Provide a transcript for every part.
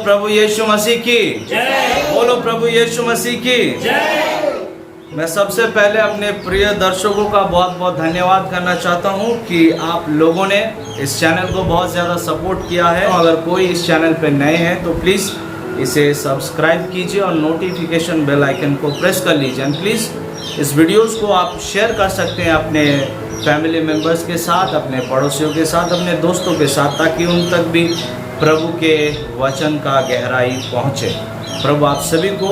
प्रभु यीशु मसीह की जय। बोलो प्रभु यीशु मसीह की जय। मैं सबसे पहले अपने प्रिय दर्शकों का बहुत बहुत धन्यवाद करना चाहता हूं कि आप लोगों ने इस चैनल को बहुत ज़्यादा सपोर्ट किया है। अगर कोई इस चैनल पे नए हैं तो प्लीज़ इसे सब्सक्राइब कीजिए और नोटिफिकेशन बेल आइकन को प्रेस कर लीजिए। एंड प्लीज़ इस वीडियोस को आप शेयर कर सकते हैं अपने फैमिली मेम्बर्स के साथ, अपने पड़ोसियों के साथ, अपने दोस्तों के साथ, ताकि उन तक भी प्रभु के वचन का गहराई पहुंचे। प्रभु आप सभी को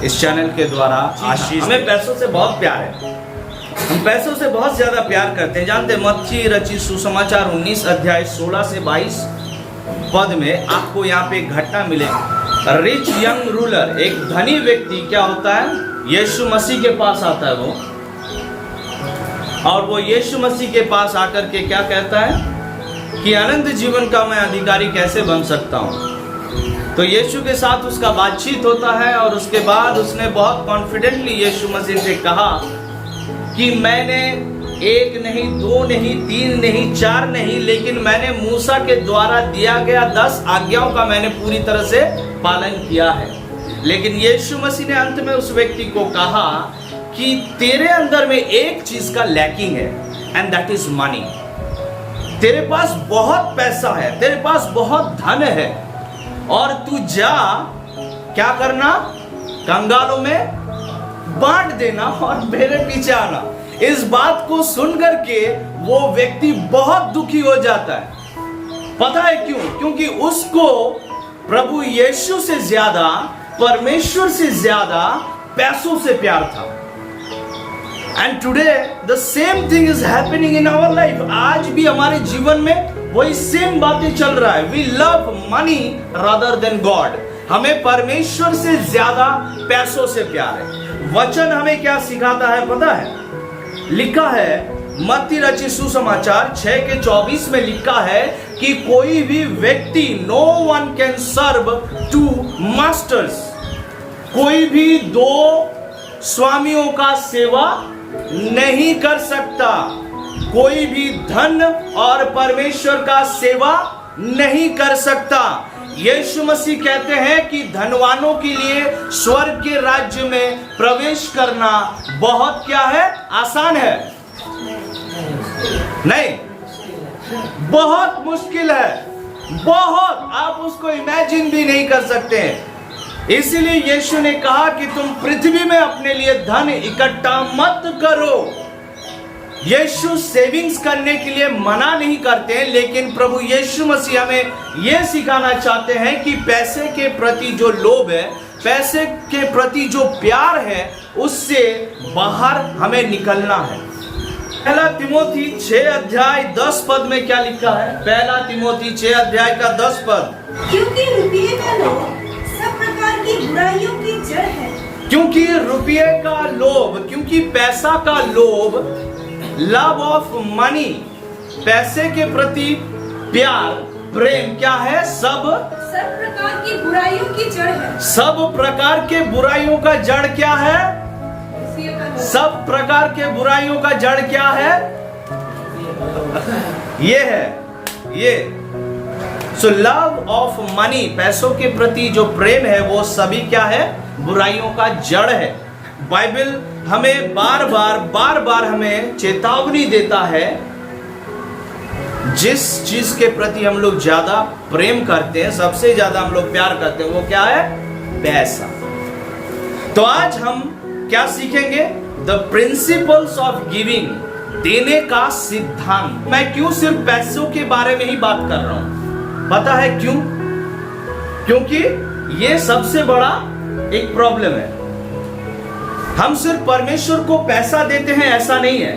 इस चैनल के द्वारा आशीष। हमें पैसों से बहुत प्यार है, हम पैसों से बहुत ज़्यादा प्यार करते हैं। जानते हैं मत्ती रचित सुसमाचार 19 अध्याय 16 से 22 पद में आपको यहाँ पे एक घटना मिलेगी। रिच यंग रूलर, एक धनी व्यक्ति क्या होता है, यीशु मसीह के पास आता है वो, और वो यीशु मसीह के पास आकर के क्या कहता है कि अनंत जीवन का मैं अधिकारी कैसे बन सकता हूँ। तो यीशु के साथ उसका बातचीत होता है और उसके बाद उसने बहुत कॉन्फिडेंटली यीशु मसीह से कहा कि मैंने 1 नहीं, 2 नहीं, 3 नहीं, 4 नहीं, लेकिन मैंने मूसा के द्वारा दिया गया 10 आज्ञाओं का मैंने पूरी तरह से पालन किया है। लेकिन यीशु मसीह ने अंत में उस व्यक्ति को कहा कि तेरे अंदर में एक चीज का लैकिंग है, एंड दैट इज मनी। तेरे पास बहुत पैसा है, तेरे पास बहुत धन है, और तू जा क्या करना, कंगालों में बांट देना और मेरे पीछे आना। इस बात को सुनकर के वो व्यक्ति बहुत दुखी हो जाता है। पता है क्यों? क्योंकि उसको प्रभु यीशु से ज्यादा, परमेश्वर से ज्यादा पैसों से प्यार था। And today the same thing is happening in our life. आज भी हमारे जीवन में वही सेम बातें चल रहा है। We love money rather than God. हमें परमेश्वर से ज्यादा पैसों से प्यार है। वचन हमें क्या सिखाता है पता है? लिखा है मत्ती रचित सुसमाचार 6:24 में लिखा है कि कोई भी व्यक्ति, no one can serve 2 masters. कोई भी 2 स्वामियों का सेवा नहीं कर सकता। कोई भी धन और परमेश्वर का सेवा नहीं कर सकता। यीशु मसीह कहते हैं कि धनवानों के लिए स्वर्ग के राज्य में प्रवेश करना बहुत क्या है, आसान है? नहीं, बहुत मुश्किल है। बहुत, आप उसको इमेजिन भी नहीं कर सकते हैं। इसीलिए यीशु ने कहा कि तुम पृथ्वी में अपने लिए धन इकट्ठा मत करो। यीशु सेविंग्स करने के लिए मना नहीं करते हैं, लेकिन प्रभु यीशु मसीह हमें यह सिखाना चाहते हैं कि पैसे के प्रति जो लोभ है, पैसे के प्रति जो प्यार है, उससे बाहर हमें निकलना है। पहला तिमोथी 6 अध्याय 10 पद में क्या लिखा है? पहला तिमोथी 6 अध्याय का 10 पद। क्योंकि रुपये का लोभ सब प्रकार की बुराइयों की जड़ है। क्योंकि रुपये का लोभ, क्योंकि पैसा का लोभ, लव ऑफ मनी, पैसे के प्रति प्यार, प्रेम क्या है? सब प्रकार की बुराइयों की जड़ है। सब प्रकार के बुराइयों का जड़ क्या है? सब प्रकार के बुराइयों का जड़ क्या है? ये है, ये। सो लव ऑफ मनी, पैसों के प्रति जो प्रेम है वो सभी क्या है? बुराइयों का जड़ है। बाइबल हमें बार बार हमें चेतावनी देता है। जिस चीज के प्रति हम लोग ज्यादा प्रेम करते हैं, सबसे ज्यादा हम लोग प्यार करते हैं, वो क्या है? पैसा। तो आज हम क्या सीखेंगे? द प्रिंसिपल्स ऑफ गिविंग, देने का सिद्धांत। मैं क्यों सिर्फ पैसों के बारे में ही बात कर रहा हूं? पता है क्यों? क्योंकि ये सबसे बड़ा एक प्रॉब्लम है। हम सिर्फ परमेश्वर को पैसा देते हैं ऐसा नहीं है,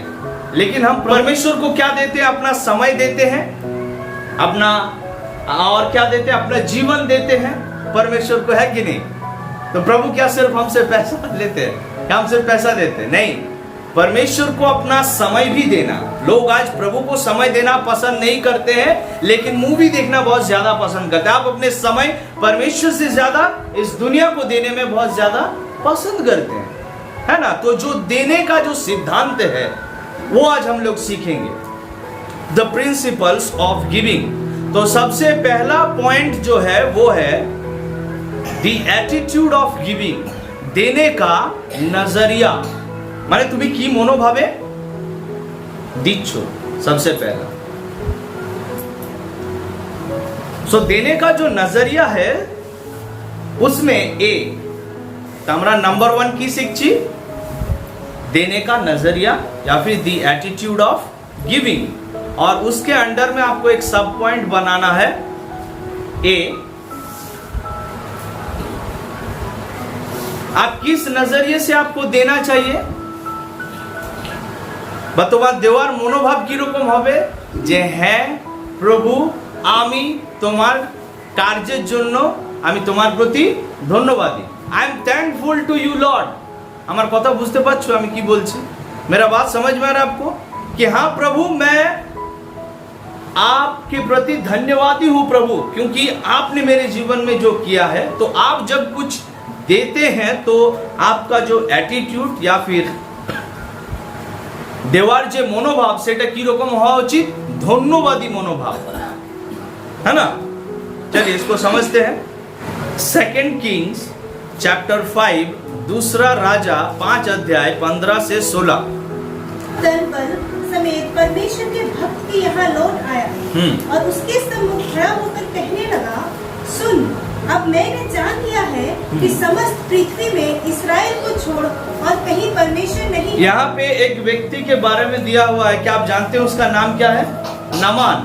लेकिन हम परमेश्वर को क्या देते हैं? अपना समय देते हैं, अपना, और क्या देते हैं? अपना जीवन देते हैं परमेश्वर को, है कि नहीं? तो प्रभु क्या सिर्फ हमसे पैसा लेते हैं? क्या हम सिर्फ पैसा देते हैं? नहीं, परमेश्वर को अपना समय भी देना। लोग आज प्रभु को समय देना पसंद नहीं करते हैं, लेकिन मूवी देखना बहुत ज्यादा पसंद करते हैं। आप अपने समय परमेश्वर से ज्यादा इस दुनिया को देने में बहुत ज्यादा पसंद करते हैं, है ना? तो जो देने का जो सिद्धांत है वो आज हम लोग सीखेंगे, द प्रिंसिपल्स ऑफ गिविंग। तो सबसे पहला पॉइंट जो है वो है द एटीट्यूड ऑफ गिविंग, देने का नजरिया, माने तुम्हें की मनोभावे दिच्छो सबसे पहला। सो देने का जो नजरिया है उसमें ए तमरा नंबर 1 की शिक्षी देने का नजरिया या फिर द एटीट्यूड ऑफ गिविंग, और उसके अंडर में आपको एक सब पॉइंट बनाना है ए, आप किस नजरिए से आपको देना चाहिए बतवा देवार मनोभाव की रकम होबे जे হ্যাঁ প্রভু আমি তোমার কার্যের জন্য আমি তোমার প্রতি ধন্যবাদী। I am thankful to you lord. আমার কথা বুঝতে পারছো আমি কি বলছি? मेरा बात समझ में आ रहा है आपको कि हाँ प्रभु मैं आपके प्रति धन्यवादी हूं प्रभु, क्योंकि आपने मेरे जीवन में जो किया है। तो आप जब कुछ देते हैं तो आपका जो एटीट्यूड या फिर देवार जे मनोभाव सेटा की रकम हवा उचित, धन्यवादी मनोभाव, है ना। चलिए इसको समझते हैं। 2 किंग्स चैप्टर 5 दूसरा राजा 5 अध्याय 15 से 16। तलबल समेत परमेश्वर के भक्त के यहाँ लौट आया और उसके सम्मुख खड़ा होकर कहने लगा, सुन, अब मैंने जान लिया है कि समस्त पृथ्वी में इस्राएल को छोड़ और कहीं परमेश्वर नहीं। यहाँ पे एक व्यक्ति के बारे में दिया हुआ है, क्या आप जानते हैं उसका नाम क्या है? नामान।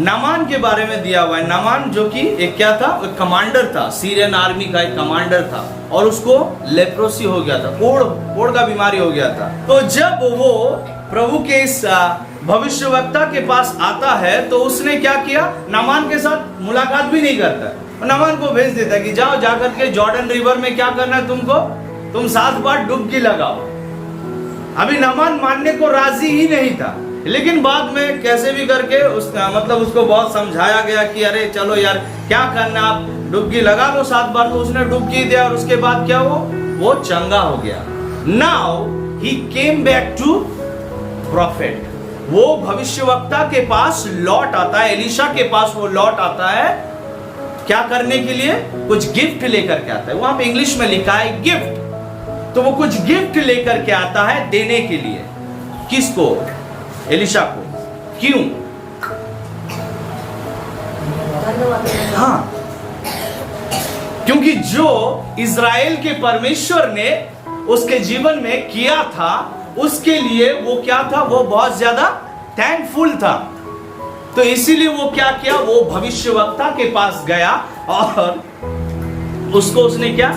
नामान के बारे में दिया हुआ है। नामान जो कि एक क्या था, एक कमांडर था, सीरियन आर्मी का एक कमांडर था, और उसको लेप्रोसी हो गया था, कोढ़ का बीमारी हो गया था। तो जब वो प्रभु के इस भविष्यवक्ता के पास आता है तो उसने क्या किया, नामान के साथ मुलाकात भी नहीं करता, नामान को भेज देता कि जाओ जाकर के जॉर्डन रिवर में क्या करना है तुमको, तुम 7 बार डुबकी लगाओ। अभी नामान मानने को राजी ही नहीं था, लेकिन बाद में कैसे भी करके उसको बहुत समझाया गया कि अरे चलो यार क्या करना, आप डुबकी लगा लो 7 बार। तो उसने डुबकी दिया और उसके बाद क्या वो चंगा हो गया। Now he came back to prophet, वो भविष्यवक्ता के पास लौट आता है, एलिशा के पास वो लौट आता है, क्या करने के लिए, कुछ गिफ्ट लेकर के आता है। वहां पे इंग्लिश में लिखा है गिफ्ट, तो वो कुछ गिफ्ट लेकर के आता है देने के लिए। किसको? एलिशा को। क्यों? हाँ, क्योंकि जो इज़राइल के परमेश्वर ने उसके जीवन में किया था उसके लिए वो क्या था, वो बहुत ज्यादा थैंकफुल था। तो इसीलिए वो क्या किया, वो भविष्यवक्ता के पास गया और उसको उसने क्या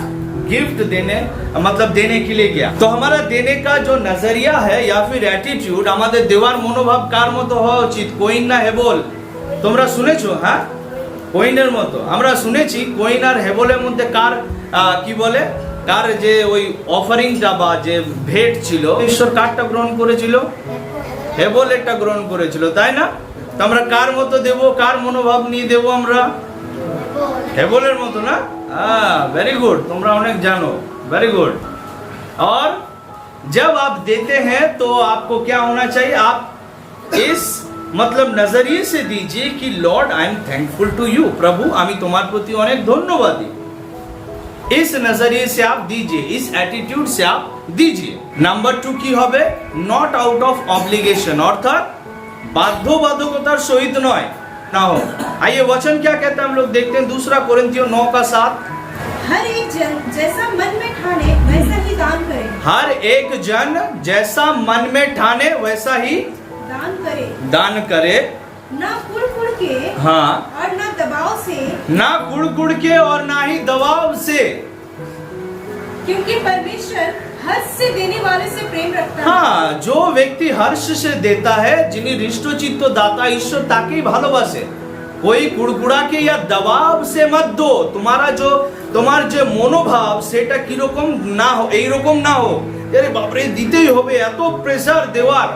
गिफ्ट देने के लिए गया। तो हमारा देने का जो नजरिया है या फिर एटीट्यूड, हमारे देवार मनोभाव कार मतो हवा उचित। कोइन ना हेबल তোমরা শুনেছো? হ্যাঁ, কোইনের মতো আমরা শুনেছি। কোইন আর হেবলের মধ্যে কার কি বলে, কার যে ওই অফারিংটা বা যে ভেট ছিল, ঈশ্বর কারটা গ্রহণ করেছিল? হেবল এটা গ্রহণ করেছিল, তাই না? তো আমরা কার মতো দেব, কার মনোভাব নিয়ে দেব? আমরা হেবলের মতো না। वेरी गुड, तुमरा अनेक जानो, वेरी गुड। और जब आप देते हैं तो आपको क्या होना चाहिए, आप इस नजरिए से दीजिए कि lord I am thankful to you, प्रभु आमी तुम्हार प्रति अनेक धन्यवादी। इस नजरिए से आप दीजिए, इस एटीट्यूड से आप दीजिए। नंबर 2 की होबे, नॉट आउट ऑफ ऑब्लिगेशन, अर्थात बाध्यबाधकतार सहित नয় ना हो। आइए वचन क्या कहता है हम लोग देखते हैं, 2 कोरिन्थियों 9:7। हर एक जन जैसा मन में ठाने वैसा ही दान करे। हर एक जन जैसा मन में ठाने वैसा ही दान करे। ना कुड़ के, हाँ, और ना दबाव से, ना कुड़ के और ना ही दबाव से, क्योंकि परमेश्वर हर्ष से देने वाले से प्रेम रखता है। हाँ, जो व्यक्ति हर्ष से देता है, जिन्हें हृष्टचित्त दाता ईश्वर ताके भालोबासे। कोई कुड़कुड़ा के या दबाव से मत दो। तुम्हारा जो मनोभाव सेटा की रकम ना हो, এই রকম না हो अरे बाप रे দিতেই হবে, এত প্রেসার দেওয়ার,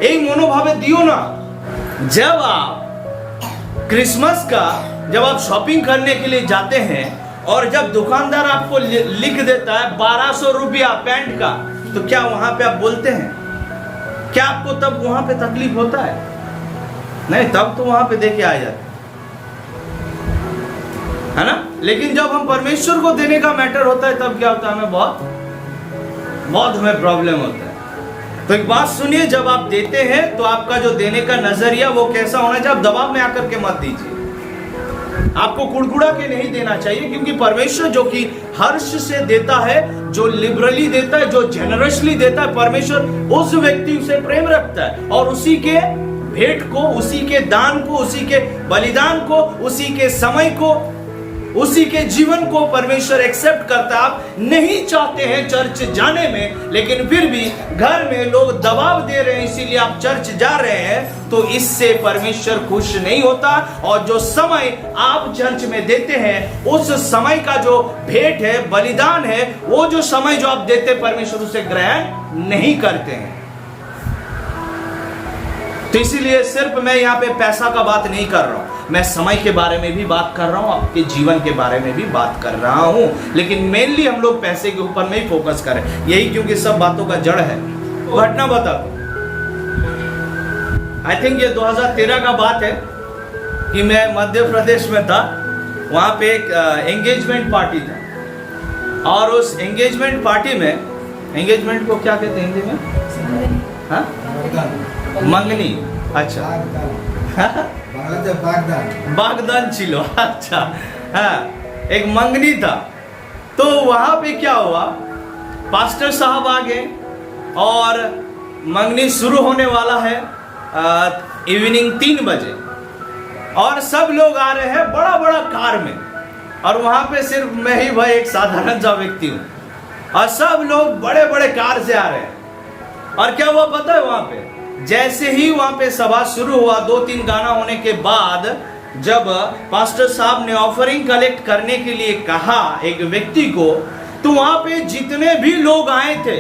এই মনোভাবে দিও না। जब आप क्रिसमस का जब आप शॉपिंग करने के लिए जाते हैं और जब दुकानदार आपको लिख देता है 1200 रुपया पैंट का, तो क्या वहां पे आप बोलते हैं? क्या आपको तब वहां पे तकलीफ होता है? नहीं, तब तो वहां पे देके आ जाते। है ना। लेकिन जब हम परमेश्वर को देने का मैटर होता है तब क्या होता है, हमें बहुत हमें प्रॉब्लम होता है। तो एक बात सुनिए, जब आप देते हैं तो आपका जो देने का नजरिया वो कैसा होना चाहिए। आप दबाव में आकर के मत दीजिए, आपको कुड़कुड़ा के नहीं देना चाहिए, क्योंकि परमेश्वर जो कि हर्ष से देता है, जो लिबरली देता है, जो जेनरसली देता है, परमेश्वर उस व्यक्ति से प्रेम रखता है और उसी के भेंट को, उसी के दान को, उसी के बलिदान को, उसी के समय को, उसी के जीवन को परमेश्वर एक्सेप्ट करता है। आप नहीं चाहते हैं चर्च जाने में, लेकिन फिर भी घर में लोग दबाव दे रहे हैं इसीलिए आप चर्च जा रहे हैं, तो इससे परमेश्वर खुश नहीं होता। और जो समय आप चर्च में देते हैं, उस समय का जो भेंट है, बलिदान है, वो जो समय जो आप देते, परमेश्वर उसे ग्रहण नहीं करते हैं। तो इसीलिए सिर्फ मैं यहाँ पे पैसा का बात नहीं कर रहा हूं, मैं समय के बारे में भी बात कर रहा हूं, आपके जीवन के बारे में भी बात कर रहा हूं। लेकिन मेनली हम लोग पैसे के ऊपर में ही फोकस करें, यही क्योंकि सब बातों का जड़ है। घटना बता दो, आई थिंक ये 2013 का बात है कि मैं मध्य प्रदेश में था। वहां पे एक एंगेजमेंट पार्टी था, और उस एंगेजमेंट पार्टी में, एंगेजमेंट को क्या कहते हैं हिंदी में? हाँ, मंगनी। अच्छा, बागदान चिलो। अच्छा, हाँ, एक मंगनी था। तो वहां पे क्या हुआ, पास्टर साहब आ गए और मंगनी शुरू होने वाला है इवनिंग 3 बजे, और सब लोग आ रहे हैं बड़ा बड़ा कार में, और वहां पे सिर्फ मैं ही भाई एक साधारण सा व्यक्ति हूं, और सब लोग बड़े बड़े कार से आ रहे हैं। और क्या हुआ पता है, वहां पे जैसे ही वहां पे सभा शुरू हुआ, 2-3 गाना होने के बाद, जब पास्टर साहब ने ऑफरिंग कलेक्ट करने के लिए कहा एक व्यक्ति को, तो वहां पे जितने भी लोग आए थे,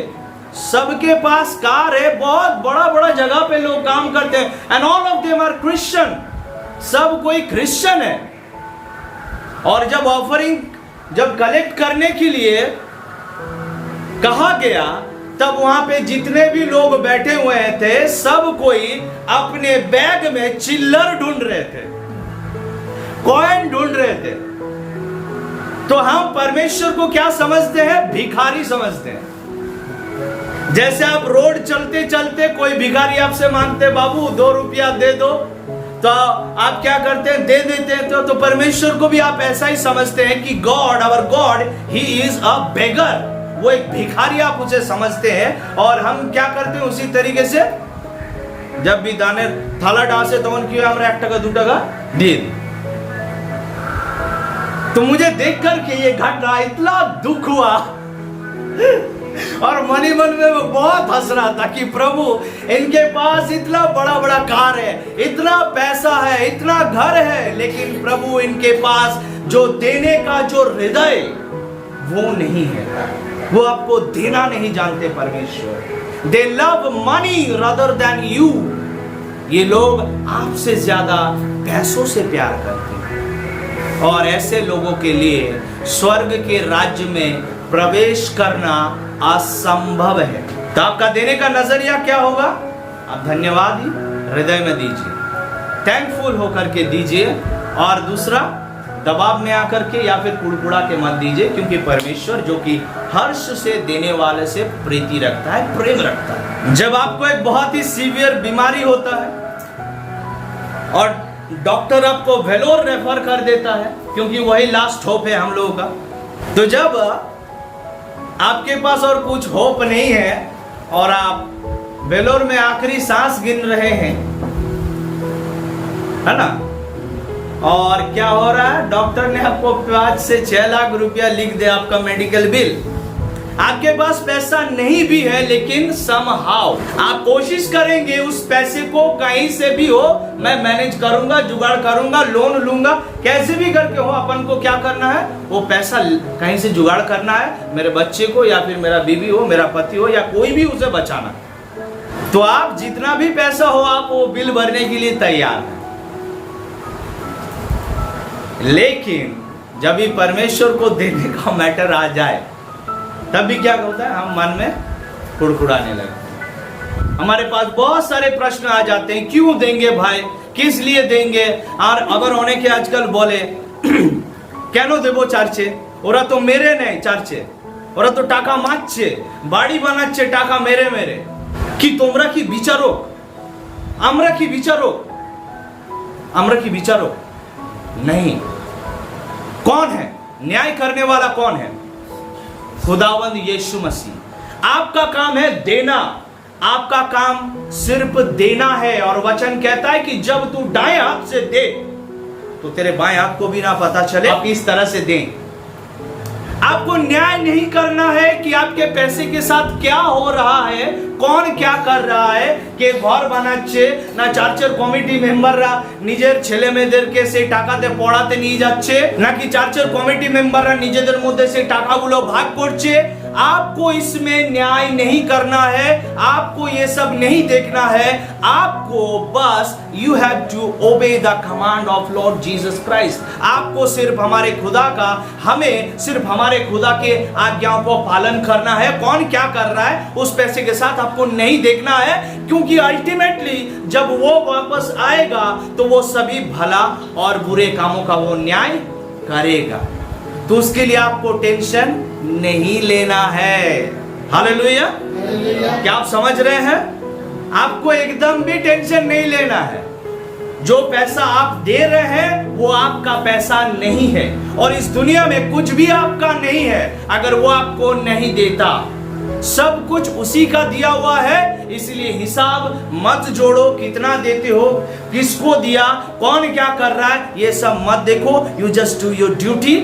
सबके पास कार है, बहुत बड़ा बड़ा जगह पे लोग काम करते हैं, and all of them are Christian, सब कोई क्रिश्चियन है। और जब ऑफरिंग जब कलेक्ट करने के लिए कहा गया, तब वहां पे जितने भी लोग बैठे हुए थे, सब कोई अपने बैग में चिल्लर ढूंढ रहे थे, कॉइन ढूंढ रहे थे। तो हम परमेश्वर को क्या समझते हैं? भिखारी समझते हैं। जैसे आप रोड चलते चलते कोई भिखारी आपसे मांगते, बाबू 2 रुपया दे दो, तो आप क्या करते हैं? दे देते हैं। तो परमेश्वर को भी आप ऐसा ही समझते हैं कि God, our God, he is a beggar, वो एक भिखारी आप उसे समझते हैं। और हम क्या करते हैं उसी तरीके से, जब भी दाने थाला डासे तो उनकी हमरा 1 টাকা 2 টাকা दिए। तो मुझे देख करके ये घटना इतना दुख हुआ, और मन ही मन में वो बहुत हंस रहा था कि प्रभु, इनके पास इतना बड़ा बड़ा कार है, इतना पैसा है, इतना घर है, लेकिन प्रभु इनके पास जो देने का जो हृदय वो नहीं है, वो आपको देना नहीं जानते परमेश्वर। दे love money rather then you. ये लोग आपसे ज्यादा पैसों से प्यार करते हैं, और ऐसे लोगों के लिए स्वर्ग के राज्य में प्रवेश करना असंभव है। तो आपका देने का नजरिया क्या होगा? आप धन्यवाद ही हृदय में दीजिए, थैंकफुल होकर के दीजिए। और दूसरा, दबाव में आकर के या फिर कुड़कुड़ा के मत दीजिए, क्योंकि परमेश्वर जो कि हर्ष से देने वाले से प्रीति रखता है, प्रेम रखता है। जब आपको एक बहुत ही सीवियर बीमारी होता है और डॉक्टर आपको वेलोर रेफर कर देता है, क्योंकि वही लास्ट होप है हम लोगों का, तो जब आपके पास और कुछ होप नहीं है और आप वेलोर में आखिरी सांस गिन रहे हैं, है ना, और क्या हो रहा है, डॉक्टर ने आपको 5 से 6 लाख रुपया लिख दे आपका मेडिकल बिल। आपके पास पैसा नहीं भी है, लेकिन समहाउ आप कोशिश करेंगे उस पैसे को कहीं से भी हो मैं मैनेज करूंगा, जुगाड़ करूंगा, लोन लूंगा, कैसे भी करके हो। अपन को क्या करना है? वो पैसा कहीं से जुगाड़ करना है, मेरे बच्चे को या फिर मेरा बीवी हो, मेरा पति हो, या कोई भी उसे बचाना। तो आप जितना भी पैसा हो, आप वो बिल भरने के लिए तैयार हैं। लेकिन जब भी परमेश्वर को देने का मैटर आ जाए, तब भी क्या होता है? हम मन में कुड़कुड़ाने लगते हैं। हमारे पास बहुत सारे प्रश्न आ जाते हैं, क्यों देंगे भाई, किस लिए देंगे। और अगर होने के आजकल बोले কেন দেব চার্চে? ওরা তো মেরে নেয় চার্চে, ওরা তো টাকা মারছে, বাড়ি বানাচ্ছে টাকা মেরে মেরে। কি তোমরা কি বিচারক? আমরা কি বিচারক? আমরা কি বিচারক? नहीं। कौन है न्याय करने वाला? कौन है? खुदावंद यीशु मसीह। आपका काम है देना, आपका काम सिर्फ देना है। और वचन कहता है कि जब तू दाएं हाथ से दे तो तेरे बाएं हाथ को भी ना पता चले आप इस तरह से दें। आपको न्याय नहीं करना है कि आपके पैसे के साथ क्या हो रहा है, कौन क्या कर रहा है। के घर বানাচ্ছে না চার্চের কমিটি মেম্বাররা নিজের ছেলে মেয়েদেরকে সেই টাকাতে পড়াতে নিয়ে যাচ্ছে, নাকি চার্চের কমিটি মেম্বাররা নিজেদের মধ্যে সেই টাকাগুলো ভাগ করছে। आपको इसमें न्याय नहीं करना है, आपको ये सब नहीं देखना है। आपको बस you have to obey the command of Lord Jesus Christ. आपको सिर्फ हमारे खुदा का, हमें सिर्फ हमारे खुदा के आज्ञाओं को पालन करना है। कौन क्या कर रहा है उस पैसे के साथ आपको नहीं देखना है, क्योंकि अल्टीमेटली जब वो वापस आएगा तो वो सभी भला और बुरे कामों का वो न्याय करेगा। तो उसके लिए आपको टेंशन नहीं लेना है। हालेलुया। क्या आप समझ रहे हैं? आपको एकदम भी टेंशन नहीं लेना है। जो पैसा आप दे रहे हैं वो आपका पैसा नहीं है, और इस दुनिया में कुछ भी आपका नहीं है अगर वो आपको नहीं देता। सब कुछ उसी का दिया हुआ है, इसलिए हिसाब मत जोड़ो कितना देते हो, किसको दिया, कौन क्या कर रहा है, ये सब मत देखो। You just do your duty,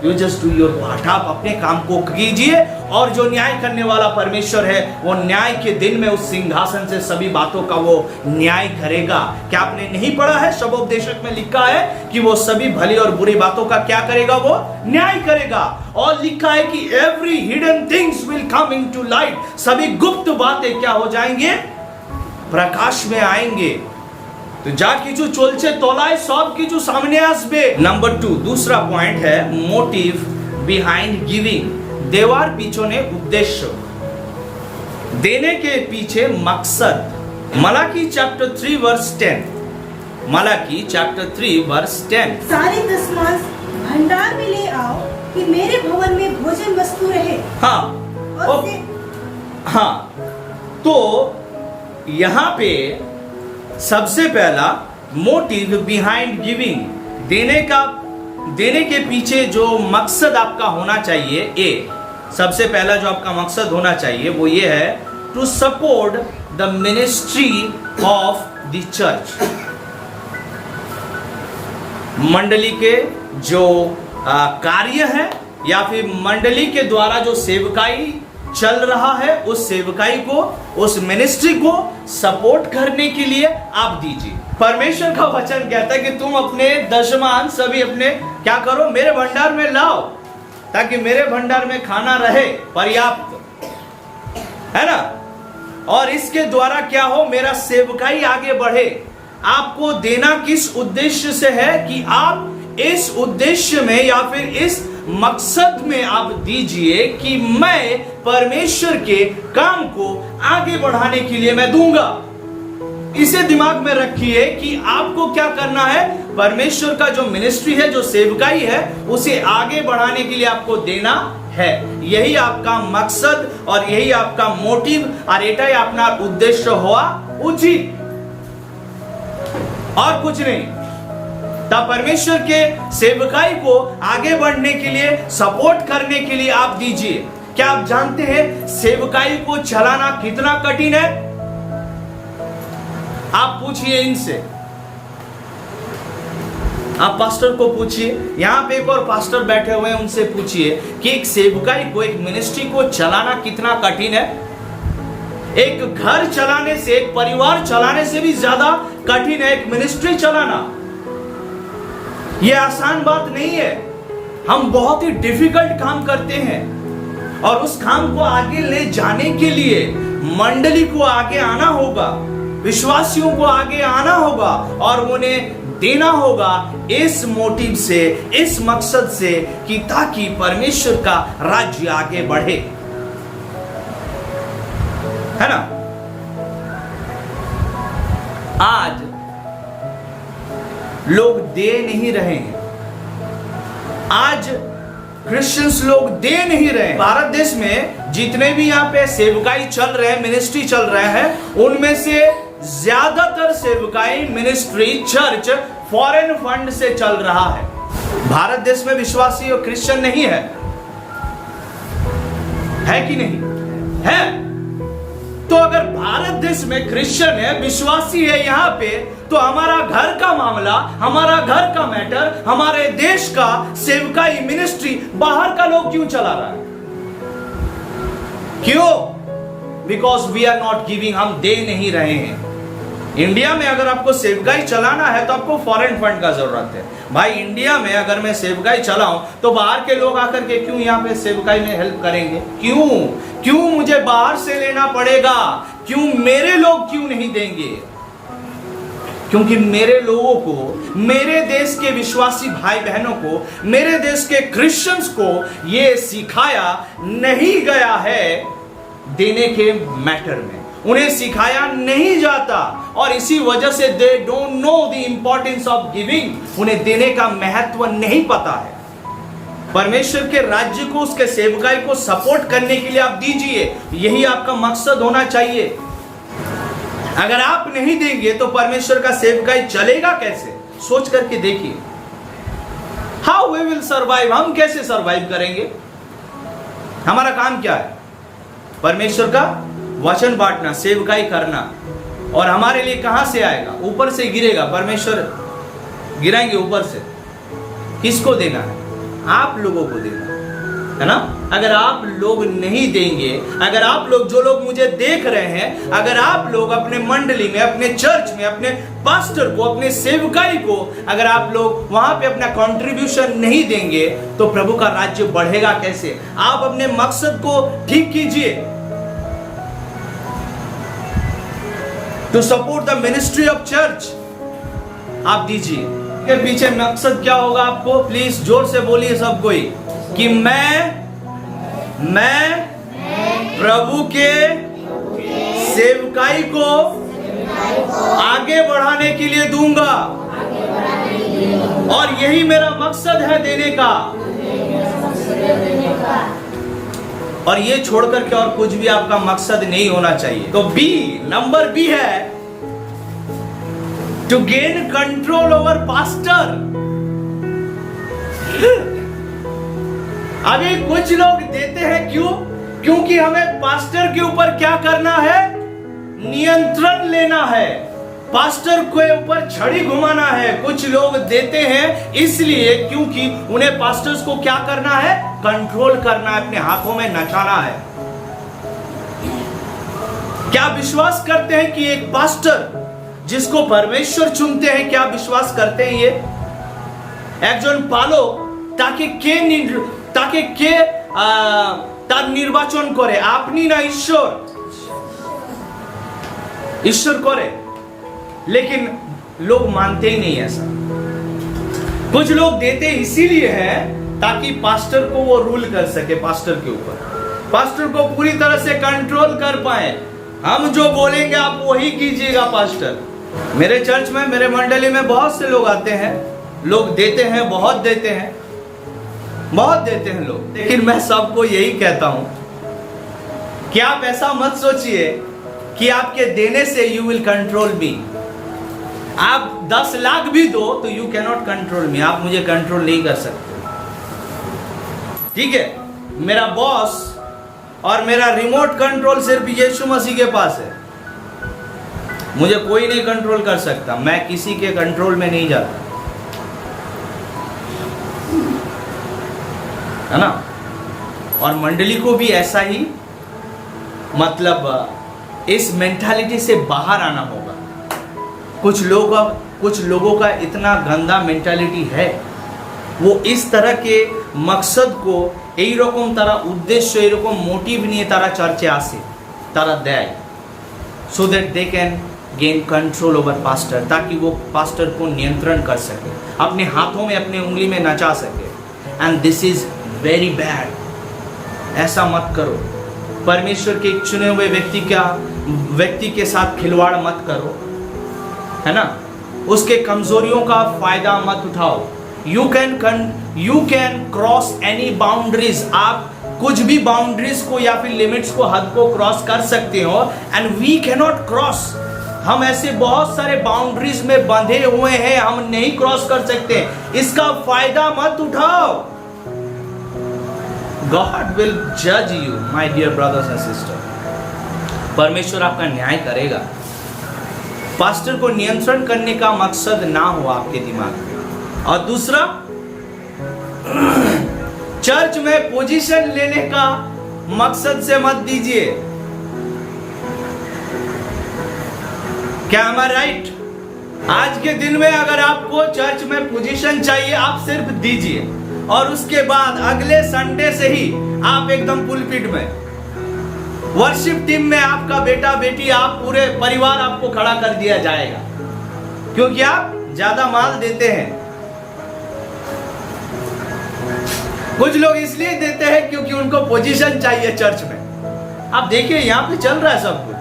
you just do your part. आप अपने काम को कीजिए, और जो न्याय करने वाला परमेश्वर है वो न्याय के दिन में उस सिंहासन से सभी बातों का वो न्याय करेगा। क्या आपने नहीं पढ़ा है? शबोपदेशक में लिखा है कि वो सभी भली और बुरी बातों का क्या करेगा? वो न्याय करेगा। और लिखा है कि every hidden things will come into light. सभी गुप्त बातें क्या हो जाएंगे? प्रकाश में आएंगे। तो जा किचु चलছে তলায় সব কিছু সামনে আসবে। নাম্বার 2 दूसरा पॉइंट है मोटिव बिहाइंड गिविंग। देवार পিছনে उद्देश्य, देने के पीछे मकसद। Malachi chapter 3 verse 10। Malachi chapter 3 verse 10। सारे दशमांश भंडार में ले आओ कि मेरे भवन में भोजन वस्तु रहे। हाँ हाँ, तो यहाँ पे सबसे पहला मोटिव बिहाइंड गिविंग, देने के पीछे जो मकसद आपका होना चाहिए, सबसे पहला जो आपका मकसद होना चाहिए वो ये है to support the ministry of the church. मंडली के जो कार्य है या फिर मंडली के द्वारा जो सेवकाई चल रहा है, उस सेवकाई को, उस मिनिस्ट्री को सपोर्ट करने के लिए आप दीजिए। परमेश्वर का वचन कहता है कि तुम अपने दशमांश सभी अपने क्या करो? मेरे भंडार में लाओ, ताकि मेरे भंडार में खाना रहे पर्याप्त, है ना। और इसके द्वारा क्या हो? मेरा सेवकाई आगे बढ़े। आपको देना किस उद्देश्य से है? कि आप इस उद्देश्य में या फिर इस मकसद में आप दीजिए कि मैं परमेश्वर के काम को आगे बढ़ाने के लिए मैं दूंगा। इसे दिमाग में रखिए कि आपको क्या करना है? परमेश्वर का जो मिनिस्ट्री है, जो सेवकाई है, उसे आगे बढ़ाने के लिए आपको देना है। यही आपका मकसद और यही आपका मोटिव, और एटाई अपना उद्देश्य हुआ उचित, और कुछ नहीं। तब परमेश्वर के सेवकाई को आगे बढ़ने के लिए, सपोर्ट करने के लिए आप दीजिए। क्या आप जानते हैं सेवकाई को चलाना कितना कठिन है? आप पूछिए इनसे, आप पास्टर को पूछिए, यहां पे एक और पास्टर बैठे हुए हैं, उनसे पूछिए कि एक सेवकाई को, एक मिनिस्ट्री को चलाना कितना कठिन है। एक घर चलाने से, एक परिवार चलाने से भी ज्यादा कठिन है एक मिनिस्ट्री चलाना। यह आसान बात नहीं है। हम बहुत ही डिफिकल्ट काम करते हैं, और उस काम को आगे ले जाने के लिए मंडली को आगे आना होगा, विश्वासियों को आगे आना होगा, और उन्हें देना होगा इस मोटिव से, इस मकसद से कि ताकि परमेश्वर का राज्य आगे बढ़े, है ना। आज लोग दे नहीं रहे हैं। आज क्रिश्चियंस लोग दे नहीं रहे। भारत देश में जितने भी यहाँ पे सेवकाई चल रहे हैं, मिनिस्ट्री चल रहे हैं, उनमें से ज्यादातर सेवकाई, मिनिस्ट्री, चर्च फॉरेन फंड से चल रहा है। भारत देश में विश्वासी और क्रिश्चियन नहीं है कि नहीं है? तो अगर भारत देश में क्रिश्चियन है, विश्वासी है यहाँ पे, तो हमारा घर का मामला, हमारा घर का मैटर, हमारे देश का सेवकाई, मिनिस्ट्री बाहर का लोग क्यों चला रहा है? क्यों? Because we are not giving, हम दे नहीं रहे हैं। इंडिया में अगर आपको सेवकाई चलाना है तो आपको फॉरेन फंड का जरूरत है। भाई इंडिया में अगर मैं सेवकाई चलाऊं तो बाहर के लोग आकर के क्यों यहाँ पे सेवकाई में हेल्प करेंगे? क्यों मुझे बाहर से लेना पड़ेगा? क्यों मेरे लोग क्यों नहीं देंगे? क्योंकि मेरे लोगों को, मेरे देश के विश्वासी भाई बहनों को, मेरे देश के क्रिश्चियंस को यह सिखाया नहीं गया है देने के मैटर में। उन्हें सिखाया नहीं जाता और इसी वजह से they don't know the importance of giving. उन्हें देने का महत्व नहीं पता है। परमेश्वर के राज्य को, उसके सेवकाई को सपोर्ट करने के लिए आप दीजिए, यही आपका मकसद होना चाहिए। अगर आप नहीं देंगे तो परमेश्वर का सेवकाई चलेगा कैसे? सोच करके देखिए। How we will survive? हम कैसे सर्वाइव करेंगे? हमारा काम क्या है? परमेश्वर का वचन बांटना, सेवकाई करना। और हमारे लिए कहां से आएगा? ऊपर से गिरेगा। परमेश्वर गिराएंगे ऊपर से। किसको देना है? आप लोगों को देना है ना। अगर आप लोग नहीं देंगे, अगर आप लोग, जो लोग मुझे देख रहे हैं, अगर आप लोग अपने मंडली में, अपने चर्च में, अपने पास्टर को, अपने सेवकाई को, अगर आप लोग वहां पे अपना कंट्रीब्यूशन नहीं देंगे तो प्रभु का राज्य बढ़ेगा कैसे? आप अपने मकसद को ठीक कीजिए। To support the ministry of church आप दीजिए। के पीछे मकसद क्या होगा आपको? प्लीज जोर से बोलिए सब कोई कि मैं प्रभु के सेवकाई को आगे बढ़ाने के लिए दूंगा और यही मेरा मकसद है देने का। और ये छोड़कर के और कुछ भी आपका मकसद नहीं होना चाहिए। तो नंबर बी है to gain control over pastor. अभी कुछ लोग देते हैं क्यों? क्योंकि हमें पास्टर के ऊपर क्या करना है? नियंत्रण लेना है, पास्टर के ऊपर छड़ी घुमाना है। कुछ लोग देते हैं इसलिए क्योंकि उन्हें पास्टर्स को क्या करना है? कंट्रोल करना है, अपने हाथों में नचाना है। क्या विश्वास करते हैं कि एक पास्टर जिसको परमेश्वर चुनते हैं, क्या विश्वास करते हैं ये একজন পালক তাকে কে তার নির্বাচন করে? আপনি না ঈশ্বর করে। लेकिन लोग मानते ही नहीं ऐसा। कुछ लोग देते इसीलिए है ताकि पास्टर को वो रूल कर सके, पास्टर के ऊपर, पास्टर को पूरी तरह से कंट्रोल कर पाए। हम जो बोलेंगे आप वही कीजिएगा पास्टर। मेरे चर्च में, मेरे मंडली में बहुत से लोग आते हैं, लोग देते हैं, बहुत देते हैं लोग। लेकिन मैं सबको यही कहता हूं कि आप ऐसा मत सोचिए कि आपके देने से यू विल कंट्रोल मी। आप 10 लाख भी दो तो यू कैन नॉट कंट्रोल मी। आप मुझे कंट्रोल नहीं कर सकते। ठीक है, मेरा बॉस और मेरा रिमोट कंट्रोल सिर्फ यीशु मसीह के पास है। मुझे कोई नहीं कंट्रोल कर सकता। मैं किसी के कंट्रोल में नहीं जाता, है ना। और मंडली को भी ऐसा ही, मतलब इस मेंटालिटी से बाहर आना होगा। कुछ लोगों का इतना गंदा मेंटालिटी है, वो इस तरह के मकसद को, এই রকম তারা উদ্দেশ্য, এই রকম মোটিভ নিয়ে তারা চার্চে আসে, তারা দেয়, so that they can gain control over pastor, ताकि वो पास्टर को नियंत्रण कर सके, अपने हाथों में, अपने उंगली में नचा सके। And this is very bad. ऐसा मत करो। परमेश्वर के चुने हुए व्यक्ति के साथ खिलवाड़ मत करो, है ना। उसके कमजोरियों का फायदा मत उठाओ। You can you can cross any boundaries, आप कुछ भी बाउंड्रीज को या फिर लिमिट्स को, हद को क्रॉस कर सकते हो, एंड वी कैनॉट क्रॉस। हम ऐसे बहुत सारे बाउंड्रीज में बंधे हुए हैं, हम नहीं क्रॉस कर सकते। इसका फायदा मत उठाओ। गॉड विल जज you my dear brothers and sister. परमेश्वर आपका न्याय करेगा। पास्टर को नियंत्रण करने का मकसद ना हो आपके दिमाग में। और दूसरा, चर्च में पोजीशन लेने का मकसद से मत दीजिए। क्या am I right? आज के दिन में अगर आपको चर्च में पोजीशन चाहिए, आप सिर्फ दीजिए और उसके बाद अगले संडे से ही आप एकदम पुलपिट में, वर्शिप टीम में आपका बेटा बेटी, आप पूरे परिवार आपको खड़ा कर दिया जाएगा, क्योंकि आप ज्यादा माल देते हैं। कुछ लोग इसलिए देते हैं क्योंकि उनको पोजीशन चाहिए चर्च में। आप देखिए यहां पे चल रहा है सब कुछ,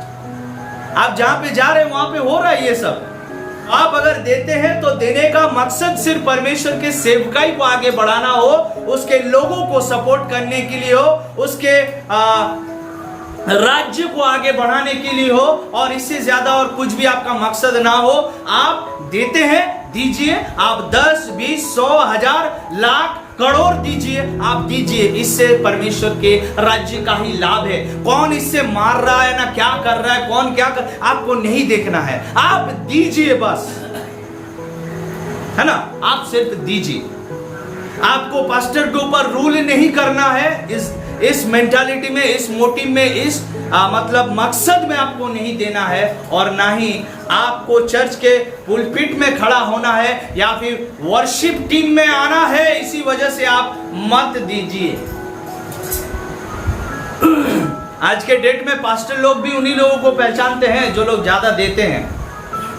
आप जहां पे जा रहे हैं वहां पे हो रहा है ये सब। आप अगर देते हैं तो देने का मकसद सिर्फ परमेश्वर के सेवकाई को आगे बढ़ाना हो, उसके लोगों को सपोर्ट करने के लिए हो, उसके राज्य को आगे बढ़ाने के लिए हो, और इससे ज्यादा और कुछ भी आपका मकसद ना हो। आप देते हैं, दीजिए। आप 10, 20, 100, 1000, लाख, करोड़ दीजिए, आप दीजिए। इससे परमेश्वर के राज्य का ही लाभ है। कौन इससे मार रहा है ना क्या कर रहा है, कौन क्या कर, आपको नहीं देखना है। आप दीजिए बस, है ना, आप सिर्फ दीजिए। आपको पास्टर के ऊपर रूल नहीं करना है। इस मेंटालिटी में, इस मोटिव में, इस मतलब मकसद में आपको नहीं देना है, और ना ही आपको चर्च के पुलपिट में खड़ा होना है या फिर वर्शिप टीम में आना है। इसी वजह से आप मत दीजिए। आज के डेट में पास्टर लोग भी उन्हीं लोगों को पहचानते हैं जो लोग ज्यादा देते हैं,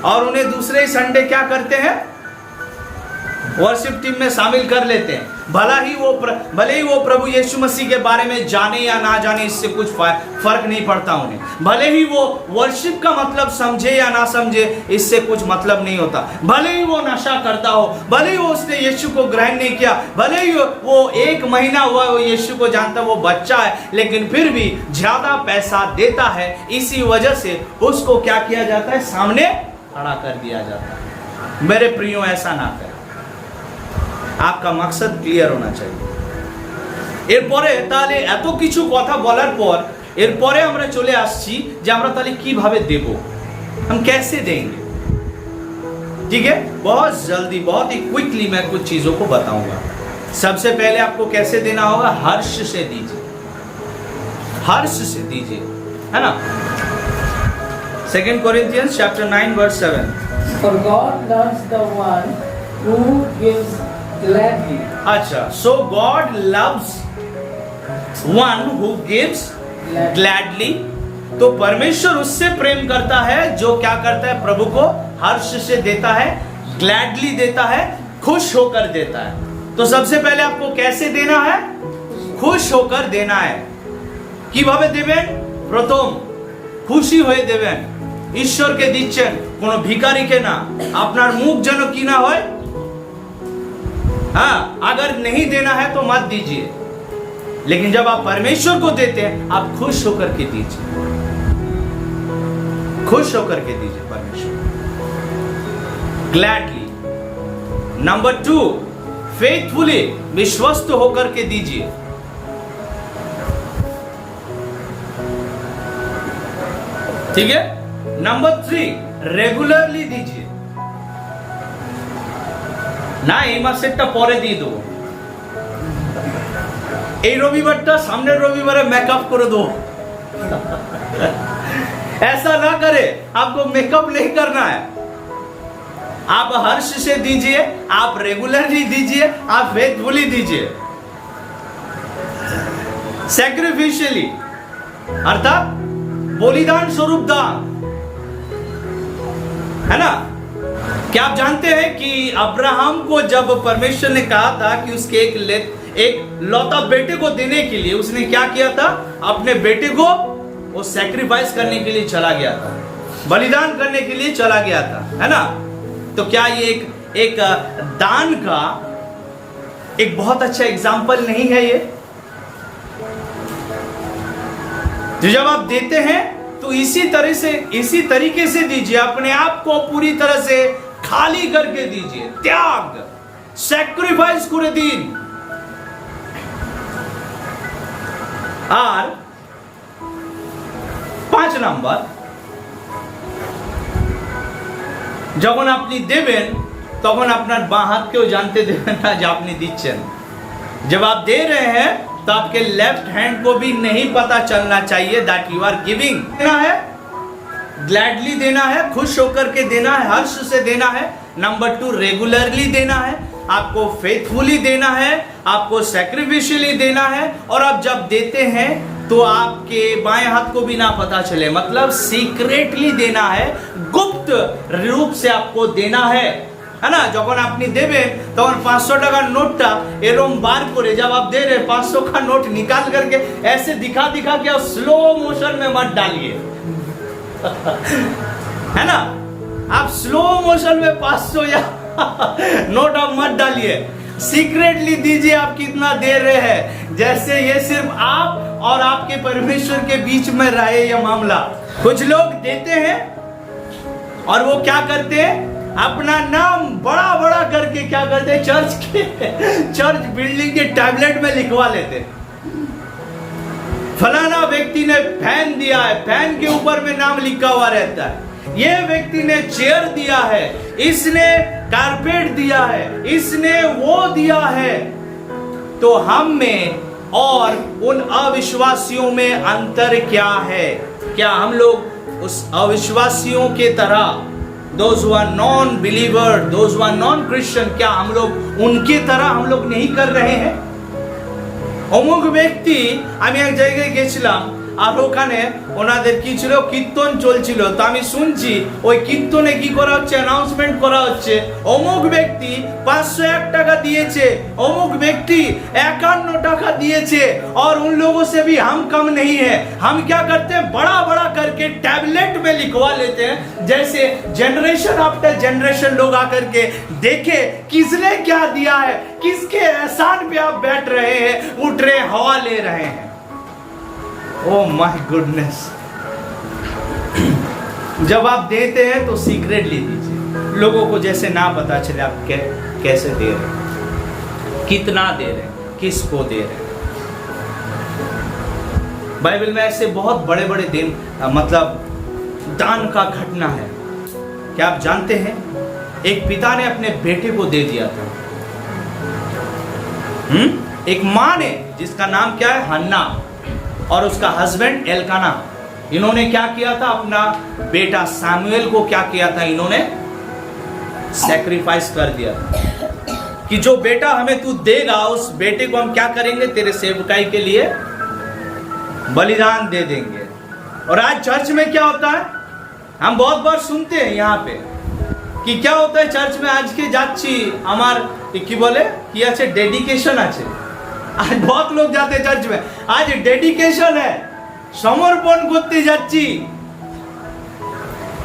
और उन्हें दूसरे ही संडे क्या करते हैं, वर्शिप टीम में शामिल कर लेते हैं। भले ही वो प्रभु यीशु मसीह के बारे में जाने या ना जाने, इससे कुछ फर्क नहीं पड़ता उन्हें। भले ही वो वर्शिप का मतलब समझे या ना समझे, इससे कुछ मतलब नहीं होता। भले ही वो नशा करता हो, भले ही वो उसने यीशु को ग्रहण नहीं किया, भले ही वो 1 महीना हुआ वो यीशु को जानता, वो बच्चा है, लेकिन फिर भी ज्यादा पैसा देता है। इसी वजह से उसको क्या किया जाता है, सामने खड़ा कर दिया जाता है। मेरे प्रियो, ऐसा ना करें। आपका मकसद ক্লিয়ার होना चाहिए। এরপরে তাহলে এত কিছু কথা বলার পর এরপরে আমরা চলে আসছি যে আমরা তাহলে কিভাবে দেব, हम कैसे देंगे। ठीक है, बहुत जल्दी, बहुत ही क्विकली मैं कुछ चीजों को बताऊंगा। सबसे पहले आपको कैसे देना होगा, हर्ष से दीजिए, हर्ष से दीजिए, है ना। 2 Corinthians chapter 9 verse 7, For God loves the one who gives gladly. अच्छा, so God loves one who gives gladly। तो परमेश्वर उससे प्रेम करता है जो क्या करता है, प्रभु को हर्ष से देता है, ग्लैडली देता है, खुश होकर देता है। तो सबसे पहले आपको कैसे देना है, खुश होकर देना है। কিভাবে দেবেন, প্রথম খুশি হয়ে দেবেন। ঈশ্বরকে দিচ্ছেন, কোনো ভিখারিকে না। আপনার মুখ যেন কি না হয়। हाँ, अगर नहीं देना है तो मत दीजिए, लेकिन जब आप परमेश्वर को देते हैं, आप खुश होकर के दीजिए, खुश होकर के दीजिए परमेश्वर, ग्लैडली। नंबर 2, फेथफुली, विश्वस्त होकर के दीजिए। ठीक है। नंबर 3, रेगुलरली दीजिए। না এই মাসেরটা পরে দিয়ে দেবো, এই রবিবারটা সামনের রবিবারে মেকআপ করে दो। ऐसा ना करे, आपको मेकअप नहीं करना है। आप हर्ष से दीजिए, आप रेगुलरली दीजिए, आप फेथफुली दीजिए, सैक्रिफिशियली, अर्थात बलिदान स्वरूप दान, है ना। क्या आप जानते हैं कि अब्राहम को जब परमेश्वर ने कहा था कि उसके एक लौता बेटे को देने के लिए, उसने क्या किया था, अपने बेटे को वो सैक्रिफाइस करने के लिए चला गया था, बलिदान करने के लिए चला गया था, है ना। तो क्या ये एक दान का एक बहुत अच्छा एग्जाम्पल नहीं है ये? जो जब आप देते हैं तो इसी तरीके से दीजिए, अपने आप को पूरी तरह से खाली करके दीजिए, त्याग, सैक्रिफाइस करे दिन। और 5 নম্বর, যখন আপনি দেবেন তখন আপনার বাঁ হাতকেও জানতে দেবেন না যে আপনি দিচ্ছেন। जब आप दे रहे हैं तो आपके लेफ्ट हैंड को भी नहीं पता चलना चाहिए दैट यू आर गिविंग। देना है, ग्लैडली देना है, खुश होकर के देना है, हर्ष से देना है। नंबर 2, रेगुलरली देना है, आपको फेथफुली देना है, आपको सैक्रिफिशियली देना है। और आप जब देते हैं तो आपके बाएं हाथ को भी ना पता चले, मतलब सीक्रेटली देना है, गुप्त रूप से आपको देना है ना। যখন আপনি দেবেন তখন 500 টাকার নোটটা এরকম বার করে, जब आप दे रहे 500 का नोट निकाल करके ऐसे दिखा के स्लो मोशन में मत डालिए, है ना। आप स्लो मोशन में 500 या नोट आप मत डालिए, सीक्रेटली दीजिए आप कितना दे रहे हैं, जैसे ये सिर्फ आप और आपके परमेश्वर के बीच में रहे ये मामला। कुछ लोग देते हैं और वो क्या करते हैं, अपना नाम बड़ा बड़ा करके क्या करते हैं, चर्च बिल्डिंग के टैबलेट में लिखवा लेते हैं। फलाना व्यक्ति ने फैन दिया है, फैन के ऊपर में नाम लिखा हुआ रहता है। ये व्यक्ति ने चेयर दिया है, इसने कारपेट दिया है, इसने वो दिया है। तो हम में और उन अविश्वासियों में अंतर क्या है? क्या हम लोग उस अविश्वासियों के तरह, those who are non-believer, those who are non-Christian, क्या हम लोग उनके तरह हम लोग नहीं कर रहे हैं? অমুক ব্যক্তি, আমি এক জায়গায় গেছিলাম আর ওখানে ওনাদের কি ছিল, কীর্তন চলছিল। তো আমি শুনছি ওই কীর্তনে কি করা হচ্ছে, অ্যানাউন্সমেন্ট করা হচ্ছে, অমুক ব্যক্তি 501 টাকা দিয়েছে, অমুক ব্যক্তি 51 টাকা दिए और उन लोगों से भी हम कम नहीं है। हम क्या करते हैं, बड़ा बड़ा करके टैबलेट में लिखवा लेते हैं, जैसे जनरेशन आफ्टर जनरेशन लोग आकर के देखे किसने क्या दिया है, किसके एहसान पे आप बैठ रहे हैं, उठ रहे, हवा ले रहे हैं। Oh my goodness. जब आप देते हैं तो सीक्रेटली दीजिए, लोगों को जैसे ना पता चले आप कैसे दे रहे हैं, कितना दे रहे हैं, किसको दे रहे हैं। बाइबल में ऐसे बहुत बड़े बड़े दिन मतलब दान का घटना है। क्या आप जानते हैं, एक पिता ने अपने बेटे को दे दिया था। एक माँ ने, जिसका नाम क्या है, हन्ना, और उसका हस्बैंड एलकाना, इन्होंने क्या किया था, अपना बेटा सैमुएल को क्या किया था, इन्होंने सैक्रिफाइस कर दिया कि जो बेटा हमें तू देगा उस बेटे को हम क्या करेंगे, तेरे सेवकाई के लिए बलिदान दे देंगे। और आज चर्च में क्या होता है, हम बहुत बार सुनते हैं यहाँ पे कि क्या होता है चर्च में, आज के जाচ্ছি আমার কি বলে কি আছে, ডেডিকেশন আছে। आज बहुत लोग जाते हैं चर्च में, आज डेडिकेशन है, समर्पण करते যাচ্ছি,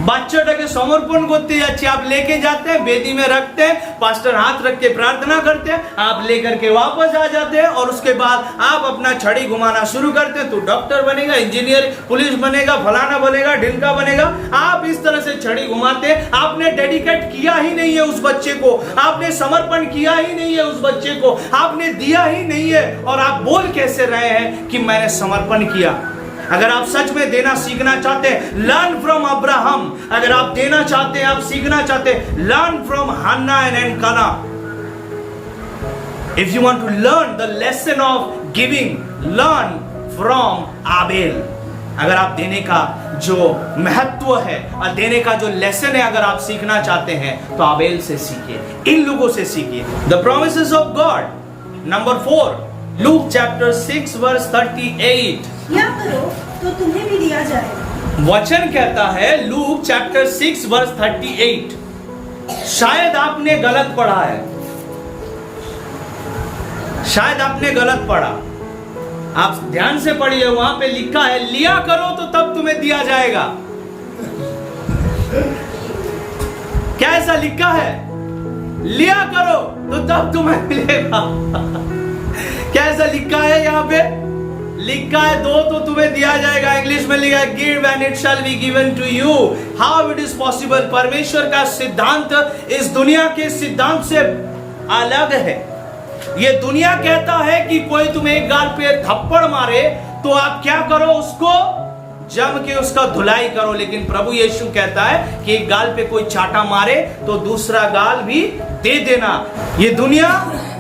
বাচ্চাটাকে समर्पण करते যাচ্ছি। आप लेके जाते हैं, वेदी में रखते हैं, पास्टर हाथ रख के प्रार्थना करते हैं, आप लेकर के वापस आ जाते हैं और उसके बाद आप अपना छड़ी घुमाना शुरू करते हैं। तू डॉक्टर बनेगा, इंजीनियर, पुलिस बनेगा, फलाना बनेगा, ढिमका बनेगा। आप इस तरह से छड़ी घुमाते हैं, आपने डेडिकेट किया ही नहीं है उस बच्चे को, आपने समर्पण किया ही नहीं है उस बच्चे को, आपने दिया ही नहीं है, और आप बोल कैसे रहे हैं कि मैंने समर्पण किया। अगर आप सच में देना सीखना चाहते हैं, लर्न फ्रॉम अब्राहम। अगर आप देना चाहते हैं, आप सीखना चाहते हैं, learn from Hannah and Elkanah. If you want to learn the lesson of giving, learn from Abel. अगर आप देने का जो महत्व है और देने का जो लेसन है अगर आप सीखना चाहते हैं तो आबेल से सीखिए, इन लोगों से सीखिए। The promises of God. Number 4, Luke chapter 6 verse 38। क्या करो तो तुम्हें भी दिया जाएगा। वचन कहता है, लूक चैप्टर 6 वर्स 38। शायद आपने गलत पढ़ा है, शायद आपने गलत पढ़ा, आप ध्यान से पढ़िए। वहां पे लिखा है, लिया करो तो तब तुम्हें दिया जाएगा। क्या ऐसा लिखा है? लिया करो तो तब तुम्हें मिलेगा। कैसा लिखा है यहाँ पे? लिखा है दो तो तुम्हें दिया जाएगा। इंग्लिश में लिखा है give and it shall be given to you. How it is possible? परमेश्वर का सिद्धांत इस दुनिया के सिद्धांत से अलग है। ये दुनिया कहता है कि कोई तुम्हें एक गाल पे थप्पड़ मारे तो आप क्या करो? उसको जम के उसका धुलाई करो। लेकिन प्रभु यीशु कहता है कि एक गाल पे कोई चाटा मारे तो दूसरा गाल भी दे देना। ये दुनिया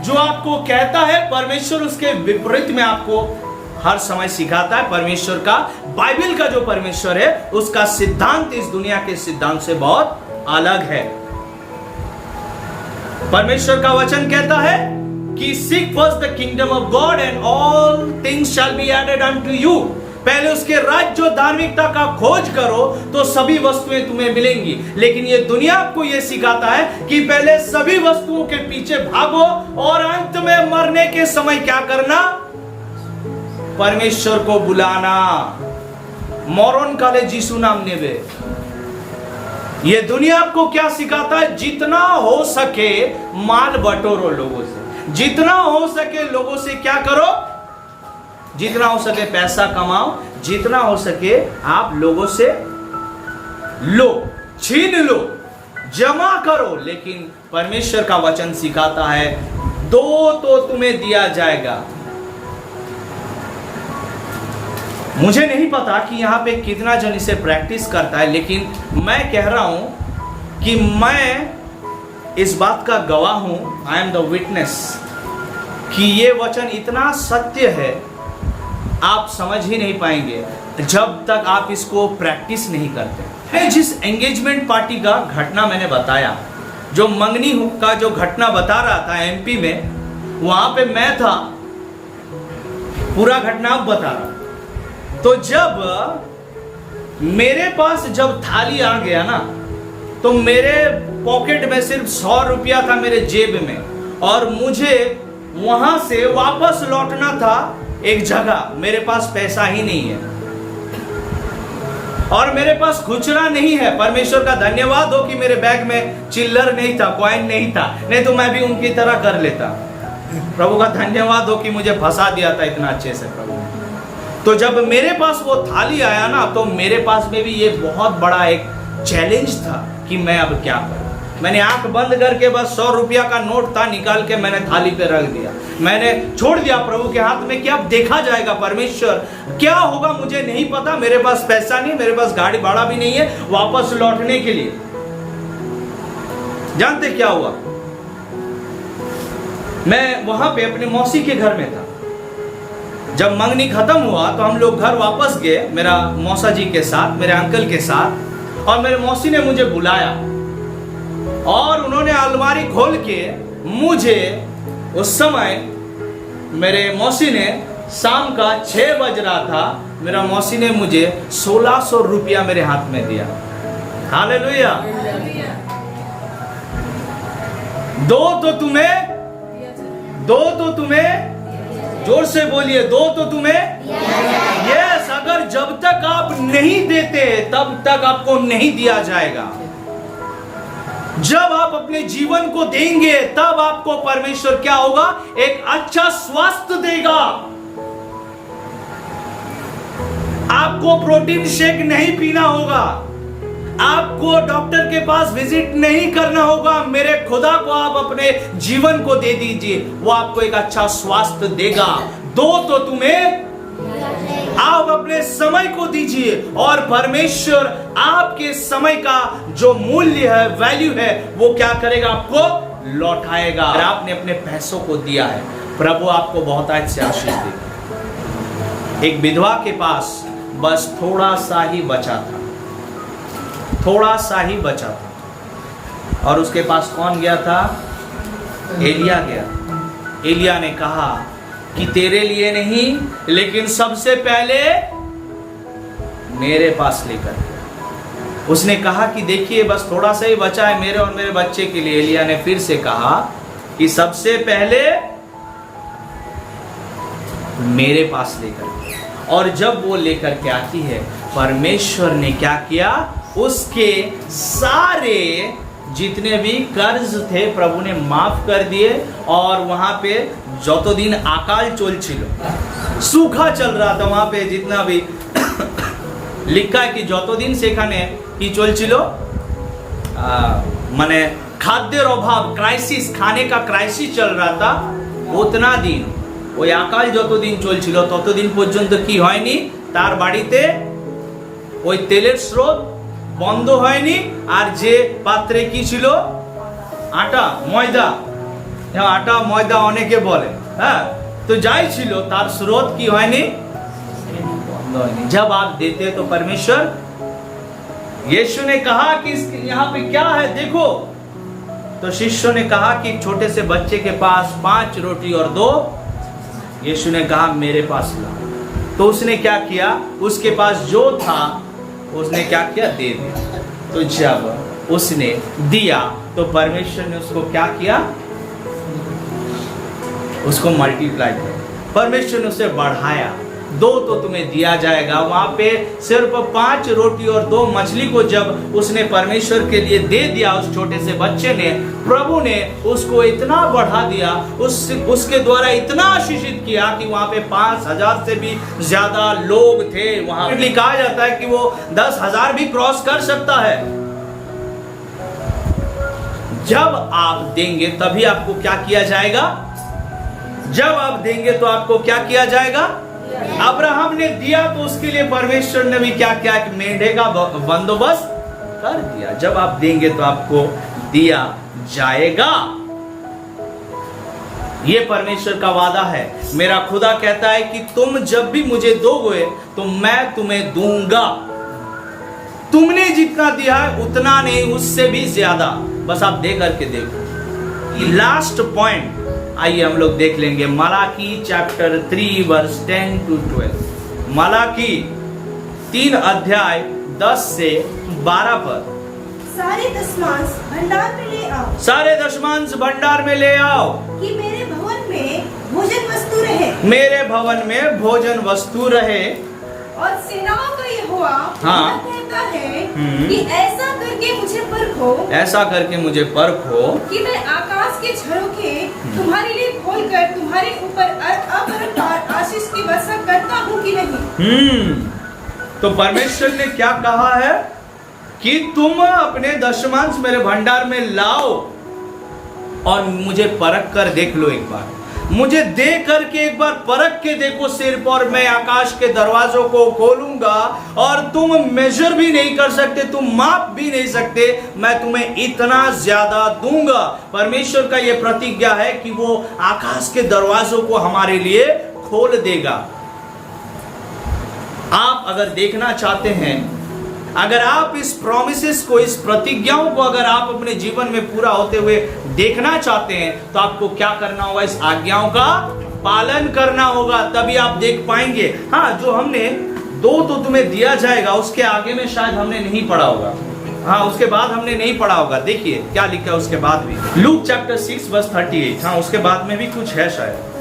जो आपको कहता है, परमेश्वर उसके विपरीत में आपको हर समय सिखाता है। परमेश्वर का, बाइबल का जो परमेश्वर है, उसका सिद्धांत इस दुनिया के सिद्धांत से बहुत अलग है। परमेश्वर का वचन कहता है कि seek first the kingdom of God and all things shall be added unto you. पहले उसके राज्य और धार्मिकता का खोज करो तो सभी वस्तुएं तुम्हें मिलेंगी। लेकिन ये दुनिया आपको ये सिखाता है कि पहले सभी वस्तुओं के पीछे भागो और अंत में मरने के समय क्या करना? परमेश्वर को बुलाना। मरण काले जीसु नाम नेवे। ये दुनिया आपको क्या सिखाता है? जितना हो सके माल बटोरो लोगों से, जितना हो सके लोगों से क्या करो? जितना हो सके पैसा कमाओ, जितना हो सके आप लोगों से लो, छीन लो, जमा करो। लेकिन परमेश्वर का वचन सिखाता है दो तो तुम्हें दिया जाएगा। मुझे नहीं पता कि यहां पे कितना जन इसे प्रैक्टिस करता है, लेकिन मैं कह रहा हूं कि मैं इस बात का गवाह हूं, आई एम द विटनेस, कि ये वचन इतना सत्य है आप समझ ही नहीं पाएंगे जब तक आप इसको प्रैक्टिस नहीं करते। जिस एंगेजमेंट पार्टी का घटना मैंने बताया, जो मंगनी का जो घटना बता रहा था एमपी में, वहां पे मैं था, पूरा घटना अब बता रहा। तो जब मेरे पास जब थाली आ गया ना, तो मेरे पॉकेट में सिर्फ 100 रुपया था मेरे जेब में, और मुझे वहां से वापस लौटना था एक जगह। मेरे पास पैसा ही नहीं है और मेरे पास खुचरा नहीं है। परमेश्वर का धन्यवाद हो कि मेरे बैग में चिल्लर नहीं था, कॉइन नहीं था, नहीं तो मैं भी उनकी तरह कर लेता। प्रभु का धन्यवाद हो कि मुझे फंसा दिया था इतना अच्छे से प्रभु। तो जब मेरे पास वो थाली आया ना, तो मेरे पास में भी ये बहुत बड़ा एक चैलेंज था कि मैं अब क्या करूं। मैंने आंख बंद करके बस 100 रुपया का नोट था, निकाल के मैंने थाली पे रख दिया। मैंने छोड़ दिया प्रभु के हाथ में कि अब देखा जाएगा परमेश्वर क्या होगा, मुझे नहीं पता। मेरे पास पैसा नहीं, मेरे पास गाड़ी भाड़ा भी नहीं है वापस लौटने के लिए। जानते क्या हुआ? मैं वहां पे अपने मौसी के घर में था। जब मंगनी खत्म हुआ तो हम लोग घर वापस गए, मेरा मौसा जी के साथ, मेरे अंकल के साथ, और मेरे मौसी ने मुझे बुलाया और उन्होंने अलमारी खोल के मुझे, उस समय मेरे मौसी ने, शाम का 6 बज रहा था, मेरा मौसी ने मुझे 1600 रुपया मेरे हाथ में दिया। हालेलुया। दो तो तुम्हें, जोर से बोलिए, दो तो तुम्हें यस। अगर जब तक आप नहीं देते तब तक आपको नहीं दिया जाएगा। जब आप अपने जीवन को देंगे तब आपको परमेश्वर क्या होगा? एक अच्छा स्वास्थ्य देगा। आपको प्रोटीन शेक नहीं पीना होगा, आपको डॉक्टर के पास विजिट नहीं करना होगा। मेरे खुदा को आप अपने जीवन को दे दीजिए, वो आपको एक अच्छा स्वास्थ्य देगा। दो तो तुम्हें, आप अपने समय को दीजिए और परमेश्वर आपके समय का जो मूल्य है, वैल्यू है, वो क्या करेगा? आपको लौटाएगा। अगर आपने अपने पैसों को दिया है, प्रभु आपको बहुत आज से आशीष देगा। एक विधवा के पास बस थोड़ा सा ही बचा था, थोड़ा सा ही बचा था, और उसके पास कौन गया था? एलिया गया। एलिया ने कहा कि तेरे लिए नहीं, लेकिन सबसे पहले मेरे पास लेकर। उसने कहा कि देखिए बस थोड़ा सा ही बचा है मेरे और मेरे बच्चे के लिए। एलिया ने फिर से कहा कि सबसे पहले मेरे पास लेकर। और जब वो लेकर के आती है, परमेश्वर ने क्या किया? उसके सारे जितने भी कर्ज थे प्रभु ने माफ कर दिए। और वहां पे যত दिन अकाल चलছিল, सूखा चल रहा था वहां पे, जितना भी लिखा है कि যত दिन সেখানে কি চলছিল, মানে খাদ্যের অভাব, ক্রাইসিস, খানে का ক্রাইসিস चल रहा था, उतना दिन ওই अकाल যতদিন চলছিল ততদিন পর্যন্ত কি হয়নি, তার বাড়িতে ওই তেলের স্রোত বন্ধ হয়নি। আর যে পাত্রে কি ছিল, আটা ময়দা, আটা ময়দা অনেকে বলে, হ্যাঁ, তো যাই ছিল তার স্রোত কি হয়নি, বন্ধ হয়নি। जब आप देते तो परमेश्वर, यीशु ने कहा कि यहाँ पे क्या है देखो, तो शिष्यों ने कहा कि छोटे से बच्चे के पास 5 रोटी और 2, यीशु ने कहा मेरे पास लाओ। तो उसने क्या किया, उसके पास जो था उसने क्या किया, दे दिया। तो जब उसने दिया तो परमेश्वर ने उसको क्या किया, उसको मल्टीप्लाई किया, परमेश्वर ने उसे बढ़ाया। 2 तो तुम्हें दिया जाएगा। वहां पे सिर्फ 5 रोटी और 2 मछली को जब उसने परमेश्वर के लिए दे दिया उस छोटे से बच्चे ने, प्रभु ने उसको इतना बढ़ा दिया, उसके द्वारा इतना आशीषित किया कि वहां पे 5000 से भी ज्यादा लोग थे। वहां पे कहा जाता है कि वो 10,000 भी क्रॉस कर सकता है। जब आप देंगे तभी आपको क्या किया जाएगा, जब आप देंगे तो आपको क्या किया जाएगा। अब्राहम ने दिया तो उसके लिए परमेश्वर ने भी क्या किया, कि मेंढे का बंदोबस्त कर दिया। जब आप देंगे तो आपको दिया जाएगा। ये परमेश्वर का वादा है। मेरा खुदा कहता है कि तुम जब भी मुझे दोगे तो मैं तुम्हें दूंगा। तुमने जितना दिया है उतना नहीं, उससे भी ज्यादा। बस आप दे करके देखो। लास्ट पॉइंट आइए हम लोग देख लेंगे, मलाकी चैप्टर 3 वर्स 10 to 12। मलाकी 3 अध्याय 10 से 12 पर। सारे दशमांश भंडार में ले आओ, सारे दशमांश भंडार में ले आओ, कि मेरे भवन में भोजन वस्तु रहे। मेरे भवन में भोजन वस्तु रहे। और सेनाओं का यहोवा हाँ। कहता है कि ऐसा करके मुझे परखो, ऐसा करके मुझे परखो, कि मैं आकाश के झरोखे तुम्हारे लिए खोलकर तुम्हारे ऊपर अपरंपार आशीष की वर्षा करता हूँ कि नहीं। तो परमेश्वर ने क्या कहा है कि तुम अपने दशमांश मेरे भंडार में लाओ और मुझे परख कर देख लो एक बार, मुझे दे करके एक बार परख के देखो सिर्फ, और मैं आकाश के दरवाजों को खोलूंगा और तुम मेजर भी नहीं कर सकते, तुम माप भी नहीं सकते, मैं तुम्हें इतना ज्यादा दूंगा। परमेश्वर का यह प्रतिज्ञा है कि वो आकाश के दरवाजों को हमारे लिए खोल देगा। आप अगर देखना चाहते हैं, अगर आप इस प्रॉमिसेस को, इस प्रतिज्ञाओं को अगर आप अपने जीवन में पूरा होते हुए देखना चाहते हैं तो आपको क्या करना होगा, इस आज्ञाओं का पालन करना होगा, तभी आप देख पाएंगे। हाँ, जो हमने 2 तो तुम्हें दिया जाएगा, उसके आगे में शायद हमने नहीं पढ़ा होगा। हाँ, उसके बाद हमने नहीं पढ़ा होगा। देखिए क्या लिखा है उसके बाद भी, लूक चैप्टर 6 वर्स 38। हाँ, उसके बाद में भी कुछ है शायद।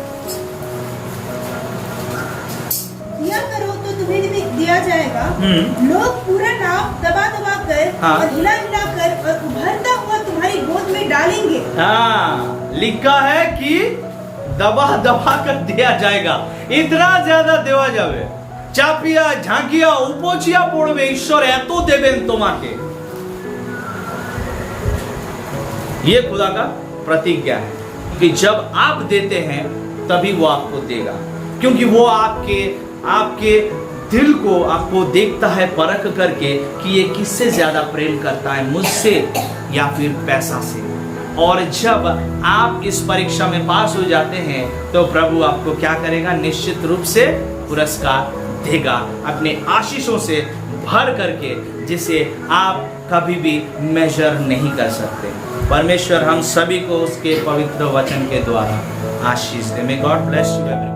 दिया करो तो तुम्हें दिया जाएगा। लोग पूरा नाव दबा दबा कर हाँ। और हिला हिला कर और उभरता हुआ तुम्हारी गोद में डालेंगे। हाँ, लिखा है कि दबा दबा कर दिया जाएगा, इतना ज्यादा देवा जावे, चापिया झांकिया उपचिया पड़वे, ईश्वर एतो देवेन तुम्हारे। ये खुदा का प्रतिज्ञा है कि जब आप देते हैं तभी वो आपको देगा, क्योंकि वो आपके दिल को आपको देखता है परख करके कि ये किससे ज्यादा प्रेम करता है, मुझसे या फिर पैसा से। और जब आप इस परीक्षा में पास हो जाते हैं तो प्रभु आपको क्या करेगा, निश्चित रूप से पुरस्कार देगा अपने आशीषों से भर करके, जिसे आप कभी भी मेजर नहीं कर सकते। परमेश्वर हम सभी को उसके पवित्र वचन के द्वारा आशीष दे। May God bless you everyone.